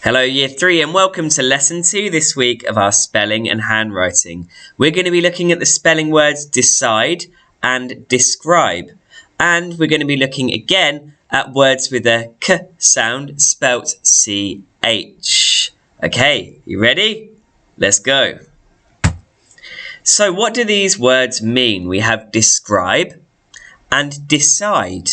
Hello Year 3 and welcome to Lesson 2 this week of our spelling and handwriting. We're going to be looking at the spelling words decide and describe. And we're going to be looking again at words with a K sound spelt CH. Okay, you ready? Let's go. So what do these words mean? We have describe and decide.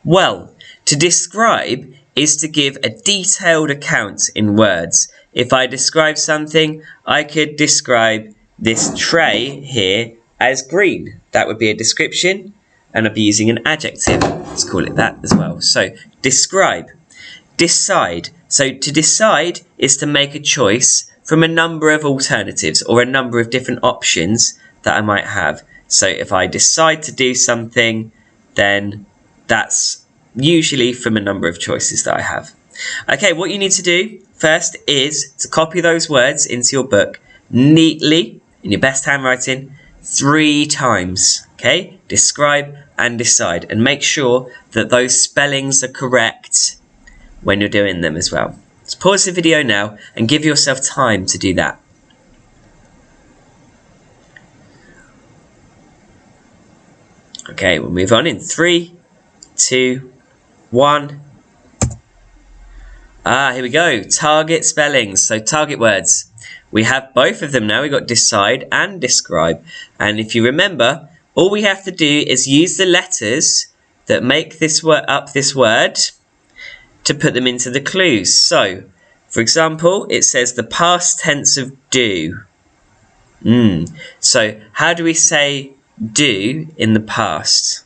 Well, to describe is to give a detailed account in words. If I describe something, I could describe this tray here as green. That would be a description, and I'd be using an adjective. Let's call it that as well. So, describe. Decide. So, to decide is to make a choice from a number of alternatives or a number of different options that I might have. So, if I decide to do something, then that's usually from a number of choices that I have. Okay, what you need to do first is to copy those words into your book neatly in your best handwriting 3 times. Okay, describe and decide, and make sure that those spellings are correct when you're doing them as well. Let's pause the video now and give yourself time to do that. Okay, we'll move on in 3, 2, 1. Here we go. Target spellings. So target words. We have both of them now. We've got decide and describe. And if you remember, all we have to do is use the letters that make this word up this word to put them into the clues. So, for example, it says the past tense of do. So how do we say do in the past?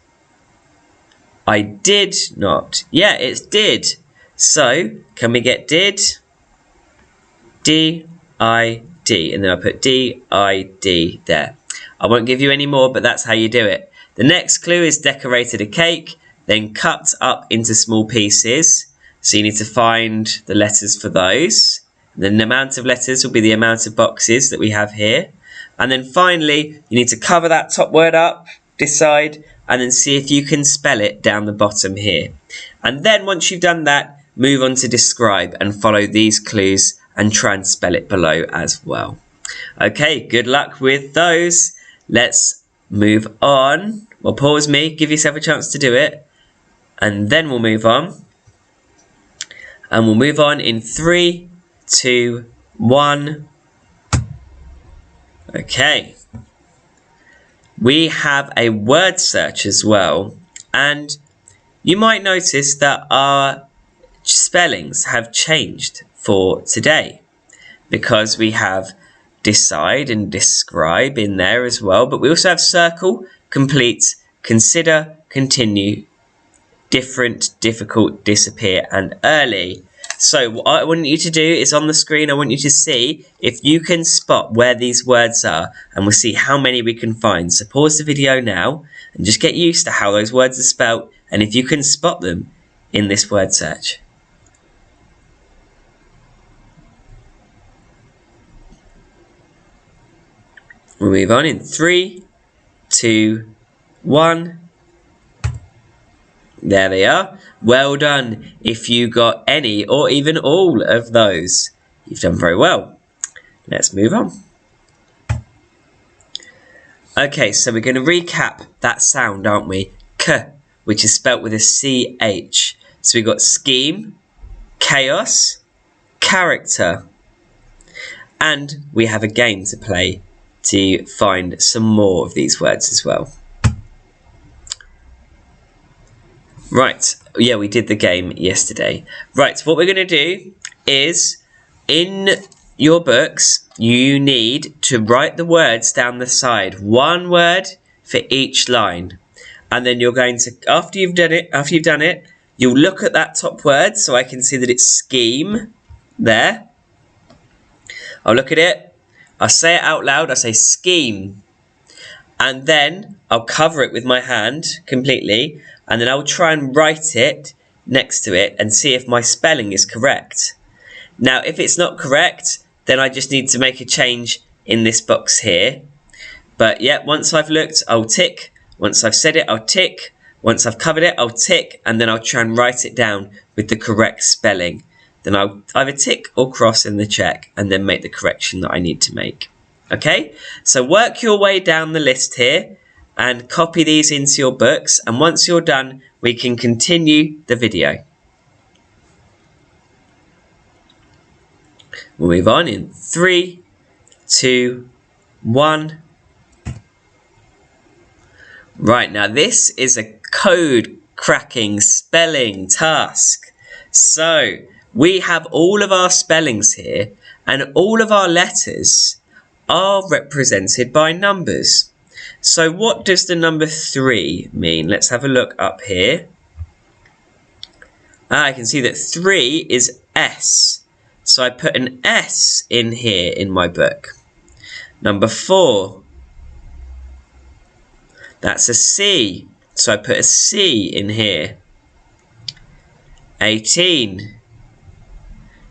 I did not. Yeah, it's did. So, can we get did? D-I-D. And then I'll put D-I-D there. I won't give you any more, but that's how you do it. The next clue is decorated a cake, then cut up into small pieces. So you need to find the letters for those. Then the amount of letters will be the amount of boxes that we have here. And then finally, you need to cover that top word up, decide, and then see if you can spell it down the bottom here. And then once you've done that, move on to describe and follow these clues and try and spell it below as well. Okay, good luck with those. Let's move on. Well, pause me, give yourself a chance to do it, and then we'll move on. And we'll move on in 3, 2, 1. Okay. We have a word search as well, and you might notice that our spellings have changed for today because we have decide and describe in there as well, but we also have circle, complete, consider, continue, different, difficult, disappear, and early. So what I want you to do is on the screen, I want you to see if you can spot where these words are, and we'll see how many we can find. So pause the video now and just get used to how those words are spelt and if you can spot them in this word search. We'll move on in 3, 2, 1. There they are. Well done. If you got any or even all of those, you've done very well. Let's move on. Okay, so we're going to recap that sound, aren't we? K, which is spelt with a CH. So we've got scheme, chaos, character. And we have a game to play to find some more of these words as well. Right, yeah, we did the game yesterday. Right, what we're going to do is, in your books, you need to write the words down the side. 1 word for each line. And then you're going to, after you've done it, you'll look at that top word, so I can see that it's scheme there. I'll look at it, I'll say it out loud, I'll say scheme. And then I'll cover it with my hand completely, and then I'll try and write it next to it and see if my spelling is correct. Now, if it's not correct, then I just need to make a change in this box here. But yeah, once I've looked, I'll tick. Once I've said it, I'll tick. Once I've covered it, I'll tick, and then I'll try and write it down with the correct spelling. then I'll either tick or cross in the check and then make the correction that I need to make. Okay, so work your way down the list here and copy these into your books, and once you're done, we can continue the video. We'll move on in 3, 2, 1. Right, now this is a code cracking spelling task. So we have all of our spellings here, and all of our letters are represented by numbers. So what does the number 3 mean? Let's have a look up here. I can see that 3 is S. So I put an S in here in my book. Number 4. That's a C. So I put a C in here. 18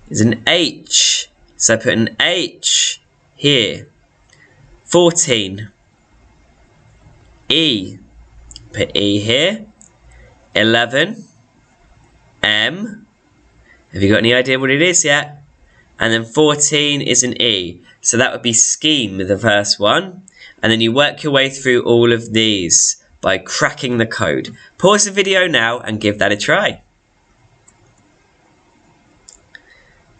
is an H. So I put an H here. 14. E. Put E here. 11. M. Have you got any idea what it is yet? And then 14 is an E. So that would be scheme, the first one. And then you work your way through all of these by cracking the code. Pause the video now and give that a try.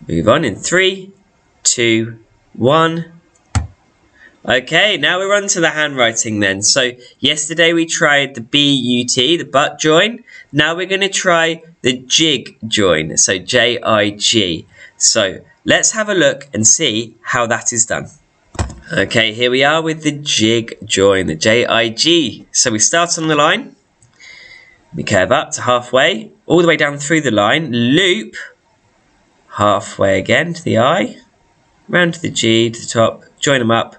Move on in 3, 2, 1. Okay, now we're on to the handwriting then. So yesterday we tried the B-U-T, the butt join. Now we're going to try the jig join, so J-I-G. So let's have a look and see how that is done. Okay, here we are with the jig join, the J-I-G. So we start on the line. We curve up to halfway, all the way down through the line, loop, halfway again to the I, round to the G, to the top, join them up,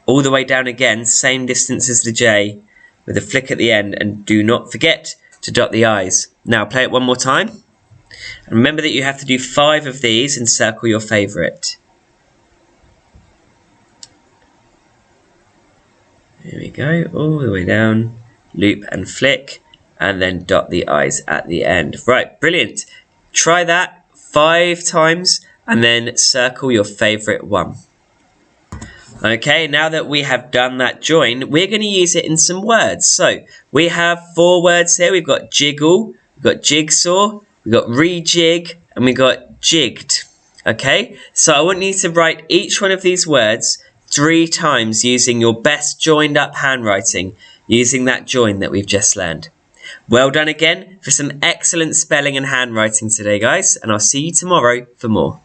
all the way down again, same distance as the J, with a flick at the end, and do not forget to dot the I's. Now play it one more time, and remember that you have to do 5 of these and circle your favourite. Here we go, all the way down, loop and flick, and then dot the I's at the end. Right, brilliant. Try that 5 times, and then circle your favourite one. Okay, now that we have done that join, we're going to use it in some words. So we have 4 words here. We've got jiggle, we've got jigsaw, we've got rejig, and we've got jigged. Okay, so I want you to write each one of these words 3 times using your best joined up handwriting, using that join that we've just learned. Well done again for some excellent spelling and handwriting today, guys, and I'll see you tomorrow for more.